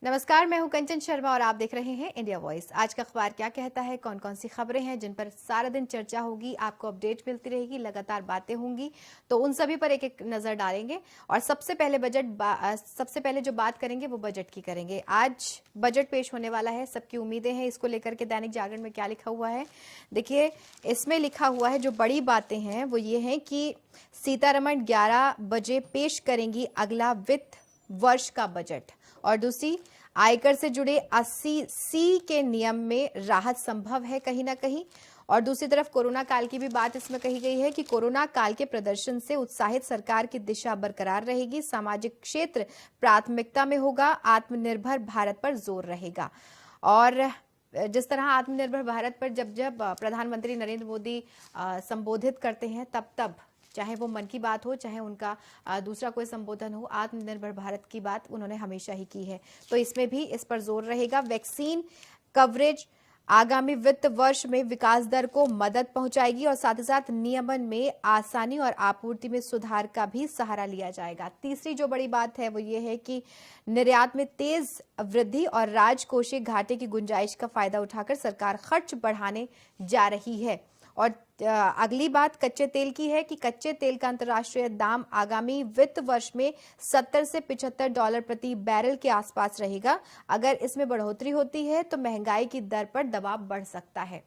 नमस्कार, मैं हूं कंचन शर्मा और आप देख रहे हैं इंडिया वॉइस। आज का अखबार क्या कहता है, कौन कौन सी खबरें हैं जिन पर सारा दिन चर्चा होगी, आपको अपडेट मिलती रहेगी, लगातार बातें होंगी, तो उन सभी पर एक एक नजर डालेंगे। और सबसे पहले जो बात करेंगे वो बजट की करेंगे। आज बजट पेश होने वाला है, सबकी उम्मीदें हैं इसको लेकर के। दैनिक जागरण में क्या लिखा हुआ है देखिए, इसमें लिखा हुआ है जो बड़ी बातें हैं वो ये हैं कि सीतारमण 11 बजे पेश करेंगी अगला वित्त वर्ष का बजट। और दूसरी, आयकर से जुड़े 80C के नियम में राहत संभव है कहीं ना कहीं। और दूसरी तरफ कोरोना काल की भी बात इसमें कही गई है कि कोरोना काल के प्रदर्शन से उत्साहित सरकार की दिशा बरकरार रहेगी, सामाजिक क्षेत्र प्राथमिकता में होगा, आत्मनिर्भर भारत पर जोर रहेगा। और जिस तरह आत्मनिर्भर भारत पर जब जब प्रधानमंत्री नरेंद्र मोदी संबोधित करते हैं तब चाहे वो मन की बात हो, चाहे उनका दूसरा कोई संबोधन हो, आत्मनिर्भर भारत की बात उन्होंने हमेशा ही की है। तो इसमें भी इस पर जोर रहेगा। वैक्सीन कवरेज आगामी वित्त वर्ष में विकास दर को मदद पहुंचाएगी और साथ ही साथ नियमन में आसानी और आपूर्ति में सुधार का भी सहारा लिया जाएगा। तीसरी जो बड़ी बात है वो ये है कि निर्यात में तेज वृद्धि और राजकोषीय घाटे की गुंजाइश का फायदा उठाकर सरकार खर्च बढ़ाने जा रही है। और अगली बात कच्चे तेल की है कि कच्चे तेल का अंतर्राष्ट्रीय दाम आगामी वित्त वर्ष में $70 से $75 प्रति बैरल के आसपास रहेगा। अगर इसमें बढ़ोतरी होती है तो महंगाई की दर पर दबाव बढ़ सकता है।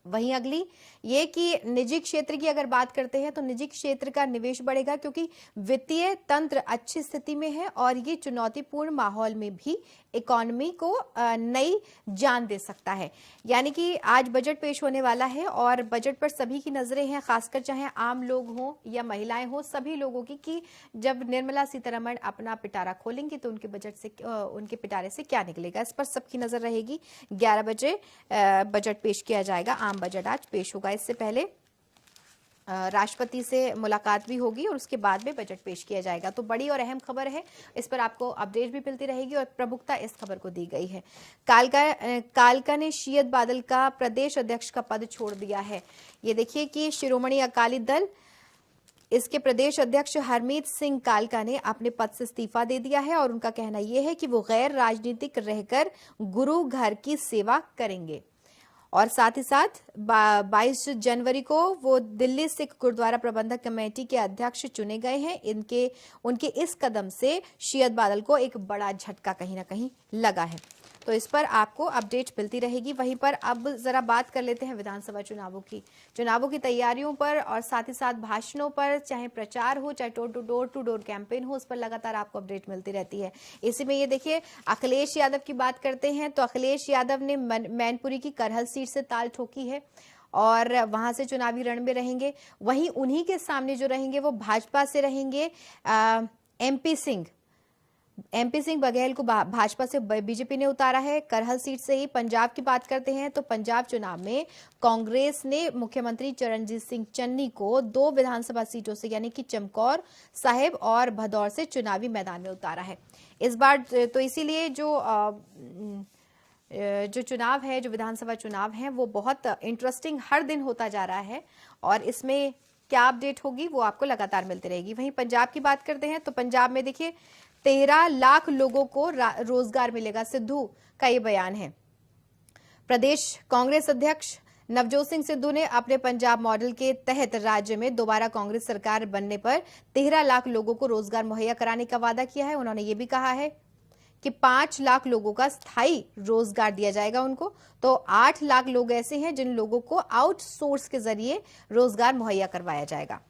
वहीं अगली ये कि निजी क्षेत्र की अगर बात करते हैं तो निजी क्षेत्र का निवेश बढ़ेगा क्योंकि वित्तीय तंत्र अच्छी स्थिति में है और ये चुनौतीपूर्ण माहौल में भी इकोनॉमी को नई जान दे सकता है। यानी कि आज बजट पेश होने वाला है और बजट पर सभी की नजरें हैं, खासकर चाहे आम लोग हों या महिलाएं हों, सभी लोगों की कि जब निर्मला सीतारमण अपना पिटारा खोलेंगी तो उनके बजट से उनके पिटारे से क्या निकलेगा, इस पर सबकी नजर रहेगी। 11 बजे बजट पेश किया जाएगा, आम बजट आज पेश होगा। इससे पहले राष्ट्रपति से मुलाकात भी होगी और उसके बाद में बजट पेश किया जाएगा। तो बड़ी और अहम खबर है, इस पर आपको अपडेट भी मिलती रहेगी और प्रमुखता इस खबर को दी गई है। कालका ने शियद बादल का प्रदेश अध्यक्ष का पद छोड़ दिया है। ये देखिए कि शिरोमणि अकाली दल इसके प्रदेश अध्यक्ष हरमीत सिंह कालका ने अपने पद से इस्तीफा दे दिया है और उनका कहना यह है कि वो गैर राजनीतिक रहकर गुरु घर की सेवा करेंगे। और साथ ही साथ 22 जनवरी को वो दिल्ली सिख गुरुद्वारा प्रबंधक कमेटी के अध्यक्ष चुने गए हैं। उनके इस कदम से शियद बादल को एक बड़ा झटका कहीं ना कहीं लगा है। तो इस पर आपको अपडेट मिलती रहेगी। वहीं पर अब जरा बात कर लेते हैं विधानसभा चुनावों की तैयारियों पर और साथ ही साथ भाषणों पर, चाहे प्रचार हो, चाहे डोर टू डोर कैंपेन हो, उस पर लगातार आपको अपडेट मिलती रहती है। इसी में ये देखिए, अखिलेश यादव की बात करते हैं तो अखिलेश यादव ने मैनपुरी की करहल सीट से ताल ठोकी है और वहां से चुनावी रण में रहेंगे। वहीं उन्हीं के सामने जो रहेंगे वो भाजपा से रहेंगे एमपी सिंह बघेल को भाजपा से बीजेपी ने उतारा है करहल सीट से ही। पंजाब की बात करते हैं तो पंजाब चुनाव में कांग्रेस ने मुख्यमंत्री चरणजीत सिंह चन्नी को 2 विधानसभा सीटों से यानी कि चमकौर साहिब और भदौर से चुनावी मैदान में उतारा है इस बार। तो इसीलिए जो चुनाव है, जो विधानसभा चुनाव है, वो बहुत इंटरेस्टिंग हर दिन होता जा रहा है और इसमें क्या अपडेट होगी वो आपको लगातार मिलती रहेगी। वहीं पंजाब की बात करते हैं तो पंजाब में देखिए 13 लाख लोगों को रोजगार मिलेगा, सिद्धू का ये बयान है। प्रदेश कांग्रेस अध्यक्ष नवजोत सिंह सिद्धू ने अपने पंजाब मॉडल के तहत राज्य में दोबारा कांग्रेस सरकार बनने पर 13 लाख लोगों को रोजगार मुहैया कराने का वादा किया है। उन्होंने ये भी कहा है कि 5 लाख लोगों का स्थायी रोजगार दिया जाएगा उनको। तो 8 लाख लोग ऐसे हैं जिन लोगों को आउटसोर्स के जरिए रोजगार मुहैया करवाया जाएगा।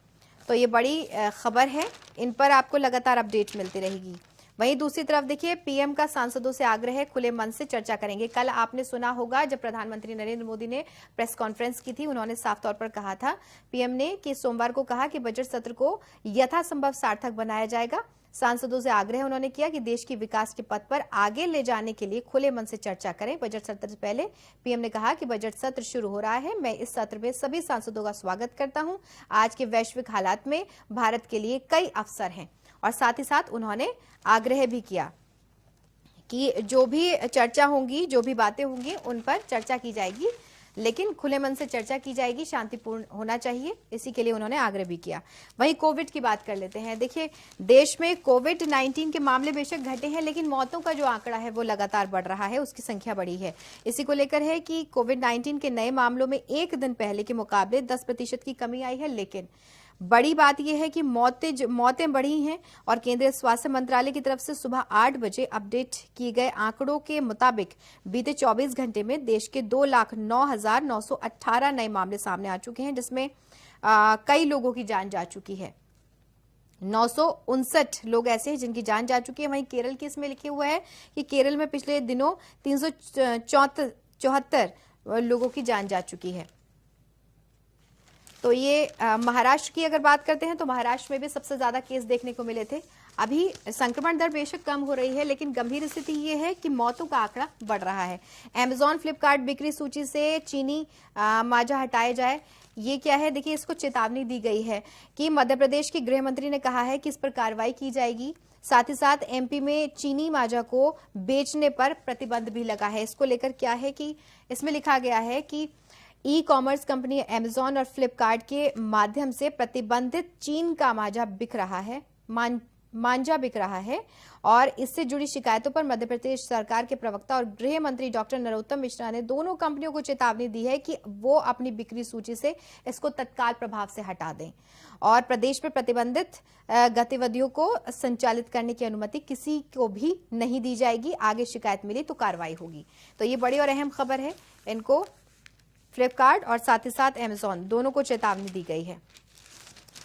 तो ये बड़ी खबर है, इन पर आपको लगातार अपडेट मिलती रहेगी। वहीं दूसरी तरफ देखिए, पीएम का सांसदों से आग्रह है, खुले मन से चर्चा करेंगे। कल आपने सुना होगा जब प्रधानमंत्री नरेंद्र मोदी ने प्रेस कॉन्फ्रेंस की थी, उन्होंने साफ तौर पर कहा था पीएम ने कि सोमवार को कहा कि बजट सत्र को यथासंभव सार्थक बनाया जाएगा। सांसदों से आग्रह उन्होंने किया कि देश की विकास के पथ पर आगे ले जाने के लिए खुले मन से चर्चा करें। बजट सत्र से पहले पीएम ने कहा कि बजट सत्र शुरू हो रहा है, मैं इस सत्र में सभी सांसदों का स्वागत करता हूं। आज के वैश्विक हालात में भारत के लिए कई अवसर हैं। और साथ ही साथ उन्होंने आग्रह भी किया कि जो भी चर्चा होंगी, जो भी बातें होंगी, उन पर चर्चा की जाएगी। लेकिन खुले मन से चर्चा की जाएगी, शांतिपूर्ण होना चाहिए, इसी के लिए उन्होंने आग्रह भी किया। वहीं कोविड की बात कर लेते हैं। देखिए, देश में कोविड-19 के मामले बेशक घटे हैं, लेकिन मौतों का जो आंकड़ा है वो लगातार बढ़ रहा है, उसकी संख्या बढ़ी है। इसी को लेकर है कि कोविड-19 के नए मामलों में एक दिन पहले के मुकाबले 10% की कमी आई है, लेकिन बड़ी बात यह है कि मौतें बढ़ी हैं और केंद्रीय स्वास्थ्य मंत्रालय की तरफ से सुबह 8 बजे अपडेट किए गए आंकड़ों के मुताबिक बीते 24 घंटे में देश के 2,09,918 नए मामले सामने आ चुके हैं, जिसमें कई लोगों की जान जा चुकी है। 959 लोग ऐसे हैं जिनकी जान जा चुकी है। वहीं केरल की इसमें लिखे हुआ है कि केरल में पिछले दिनों 374 लोगों की जान जा चुकी है। तो ये महाराष्ट्र की अगर बात करते हैं तो महाराष्ट्र में भी सबसे ज्यादा केस देखने को मिले थे। अभी संक्रमण दर बेशक कम हो रही है, लेकिन गंभीर स्थिति ये है कि मौतों का आंकड़ा बढ़ रहा है। अमेजॉन, फ्लिपकार्ट बिक्री सूची से चीनी माजा हटाए जाए, ये क्या है? देखिए, इसको चेतावनी दी गई है कि मध्य प्रदेश के गृह मंत्री ने कहा है कि इस पर कार्रवाई की जाएगी। साथ ही साथ एमपी में चीनी माजा को बेचने पर प्रतिबंध भी लगा है। इसको लेकर क्या है कि इसमें लिखा गया है कि ई कॉमर्स कंपनी अमेजॉन और फ्लिपकार्ट के माध्यम से प्रतिबंधित चीन का मांझा बिक रहा है और इससे जुड़ी शिकायतों पर मध्य प्रदेश सरकार के प्रवक्ता और गृह मंत्री डॉक्टर नरोत्तम मिश्रा ने दोनों कंपनियों को चेतावनी दी है कि वो अपनी बिक्री सूची से इसको तत्काल प्रभाव से हटा दें और प्रदेश में प्रतिबंधित गतिविधियों को संचालित करने की अनुमति किसी को भी नहीं दी जाएगी। आगे शिकायत मिली तो कार्रवाई होगी। तो ये बड़ी और अहम खबर है। इनको फ्लिपकार्ट और साथ ही साथ अमेजॉन दोनों को चेतावनी दी गई है।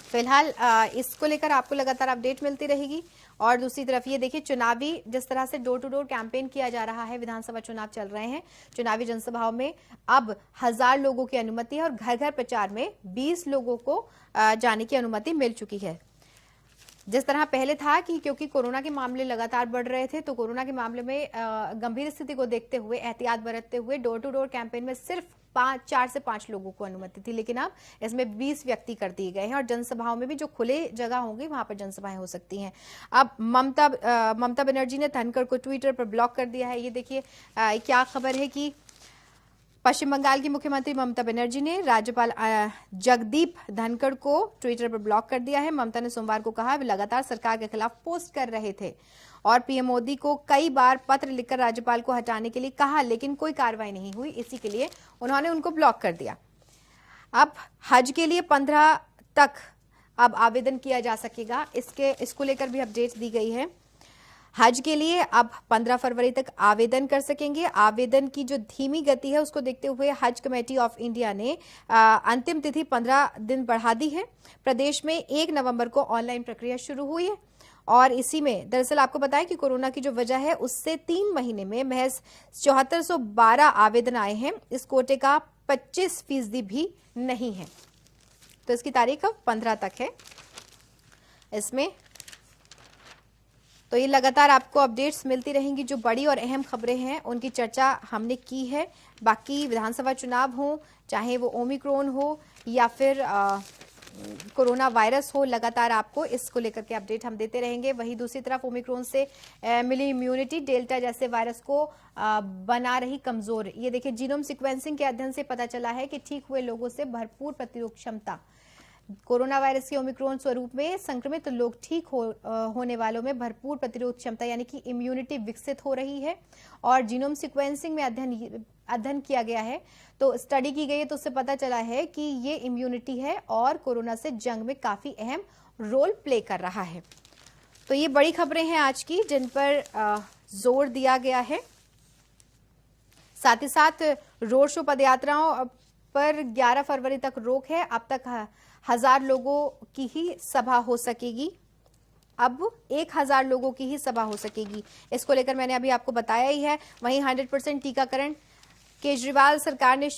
फिलहाल इसको लेकर आपको लगातार अपडेट मिलती रहेगी। और दूसरी तरफ ये देखिए, चुनावी जिस तरह से डोर टू डोर कैंपेन किया जा रहा है, विधानसभा चुनाव चल रहे हैं, चुनावी जनसभाओं में अब 1000 लोगों की अनुमति है और घर घर प्रचार में 20 लोगों को जाने की अनुमति मिल चुकी है। जिस तरह पहले था कि क्योंकि कोरोना के मामले लगातार बढ़ रहे थे, तो कोरोना के मामले में गंभीर स्थिति को देखते हुए, एहतियात बरतते हुए डोर टू डोर कैंपेन में सिर्फ 4 से 5 लोगों को अनुमति थी, लेकिन अब इसमें 20 व्यक्ति कर दिए गए हैं और जनसभाओं में भी जो खुले जगह होंगी वहां पर जनसभाएं हो सकती हैं। अब ममता बनर्जी ने धनखड़ को ट्विटर पर ब्लॉक कर दिया है। ये देखिए क्या खबर है कि पश्चिम बंगाल की मुख्यमंत्री ममता बनर्जी ने राज्यपाल जगदीप धनखड़ को ट्विटर पर ब्लॉक कर दिया है। ममता ने सोमवार को कहा वे लगातार सरकार के खिलाफ पोस्ट कर रहे थे और पीएम मोदी को कई बार पत्र लिखकर राज्यपाल को हटाने के लिए कहा, लेकिन कोई कार्रवाई नहीं हुई। इसी के लिए उन्होंने उनको ब्लॉक कर दिया। अब हज के लिए 15 तक अब आवेदन किया जा सकेगा, इसको लेकर भी अपडेट दी गई है। हज के लिए अब 15 फरवरी तक आवेदन कर सकेंगे। आवेदन की जो धीमी गति है उसको देखते हुए हज कमेटी ऑफ इंडिया ने अंतिम तिथि 15 दिन बढ़ा दी है। प्रदेश में 1 नवंबर को ऑनलाइन प्रक्रिया शुरू हुई है और इसी में दरअसल आपको बताएं कि कोरोना की जो वजह है उससे 3 महीने में महज 7412 आवेदन आए हैं। इस कोटे का 25% भी नहीं है। तो इसकी तारीख अब 15 तक है। इसमें तो ये लगातार आपको अपडेट्स मिलती रहेंगी। जो बड़ी और अहम खबरें हैं उनकी चर्चा हमने की है। बाकी विधानसभा चुनाव हो, चाहे वो ओमिक्रॉन हो या फिर कोरोना वायरस हो, लगातार आपको इसको लेकर के अपडेट हम देते रहेंगे। वहीं दूसरी तरफ ओमिक्रॉन से मिली इम्यूनिटी डेल्टा जैसे वायरस को बना रही कमजोर। ये देखिए, जीनोम सीक्वेंसिंग के अध्ययन से पता चला है कि ठीक हुए लोगों से भरपूर प्रतिरोध क्षमता, कोरोना वायरस के ओमिक्रॉन स्वरूप में संक्रमित लोग ठीक होने वालों में भरपूर प्रतिरोध क्षमता यानी कि इम्यूनिटी विकसित हो रही है। और जीनोम सीक्वेंसिंग में अध्ययन किया गया है, तो स्टडी की गई है, तो उससे पता चला है कि ये इम्यूनिटी है और कोरोना से जंग में काफी अहम रोल प्ले कर रहा है। तो ये बड़ी खबरें हैं आज की जिन पर जोर दिया गया है। साथ ही साथ रोड शो, पदयात्राओं पर 11 फरवरी तक रोक है। अब तक 1000 लोगों की ही सभा हो सकेगी। अब 1000 लोगों की ही सभा हो सकेगी। इसको लेकर मैंने अभी आपको बताया ही है। वहीं 100% टीकाकरण केजरीवाल सरकार ने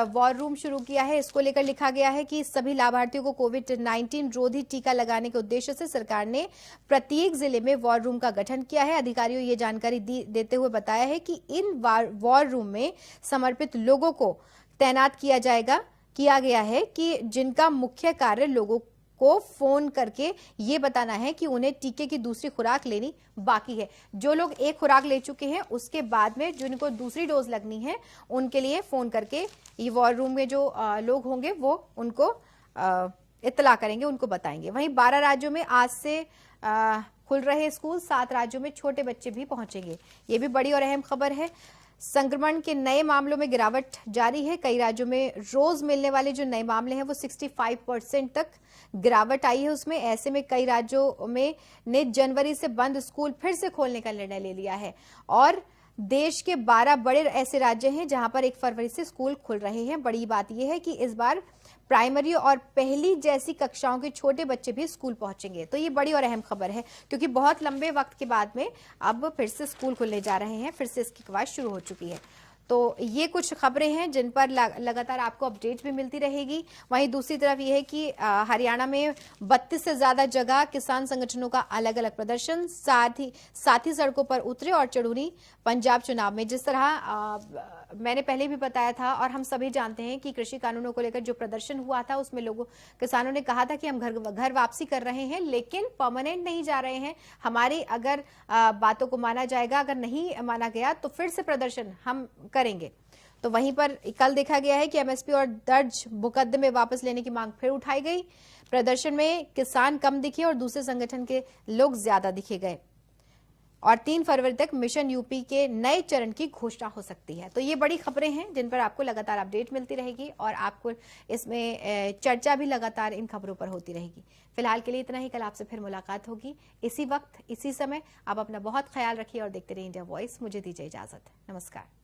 वॉर रूम शुरू किया है। इसको लेकर लिखा गया है कि सभी लाभार्थियों को कोविड-19 रोधी टीका लगाने के उद्देश्य से सरकार ने प्रत्येक जिले में वॉर रूम का गठन किया है। अधिकारियों ये जानकारी देते हुए बताया है कि इन वॉर रूम में समर्पित लोगों को तैनात किया गया है कि जिनका मुख्य कार्य लोगों को फोन करके ये बताना है कि उन्हें टीके की दूसरी खुराक लेनी बाकी है। जो लोग एक खुराक ले चुके हैं उसके बाद में जिनको दूसरी डोज लगनी है उनके लिए फोन करके ये वॉर रूम में जो लोग होंगे वो उनको इत्तला करेंगे, उनको बताएंगे। वहीं 12 राज्यों में आज से खुल रहे स्कूल, 7 राज्यों में छोटे बच्चे भी पहुंचेंगे। ये भी बड़ी और अहम खबर है। संक्रमण के नए मामलों में गिरावट जारी है। कई राज्यों में रोज मिलने वाले जो नए मामले हैं वो 65% तक गिरावट आई है उसमें। ऐसे में कई राज्यों में ने जनवरी से बंद स्कूल फिर से खोलने का निर्णय ले लिया है और देश के 12 बड़े ऐसे राज्य हैं जहां पर 1 फरवरी से स्कूल खुल रहे हैं। बड़ी बात यह है कि इस बार प्राइमरी और पहली जैसी कक्षाओं के छोटे बच्चे भी स्कूल पहुंचेंगे। तो ये बड़ी और अहम खबर है क्योंकि बहुत लंबे वक्त के बाद में अब फिर से स्कूल खुलने जा रहे हैं, फिर से इसकी कवायद शुरू हो चुकी है। तो ये कुछ खबरें हैं जिन पर लगातार आपको अपडेट भी मिलती रहेगी। वहीं दूसरी तरफ ये है कि हरियाणा में 32 से ज्यादा जगह किसान संगठनों का अलग अलग प्रदर्शन, साथ ही सड़कों पर उतरे और चढ़ूनी पंजाब चुनाव में। जिस तरह मैंने पहले भी बताया था और हम सभी जानते हैं कि कृषि कानूनों को लेकर जो प्रदर्शन हुआ था उसमें किसानों ने कहा था कि हम घर वापसी कर रहे हैं लेकिन परमानेंट नहीं जा रहे हैं। हमारी अगर बातों को माना जाएगा, अगर नहीं माना गया तो फिर से प्रदर्शन हम करेंगे। तो वहीं पर कल देखा गया है कि एमएसपी और दर्ज मुकदमे वापस लेने की मांग फिर उठाई गई। प्रदर्शन में किसान कम दिखे और दूसरे संगठन के लोग ज्यादा दिखे गए और 3 फरवरी तक मिशन यूपी के नए चरण की घोषणा हो सकती है। तो ये बड़ी खबरें हैं जिन पर आपको लगातार अपडेट मिलती रहेगी और आपको इसमें चर्चा भी लगातार इन खबरों पर होती रहेगी। फिलहाल के लिए इतना ही। कल आपसे फिर मुलाकात होगी इसी वक्त इसी समय। आप अपना बहुत ख्याल रखिए और देखते रहिए इंडिया वॉइस। मुझे दीजिए इजाजत। नमस्कार।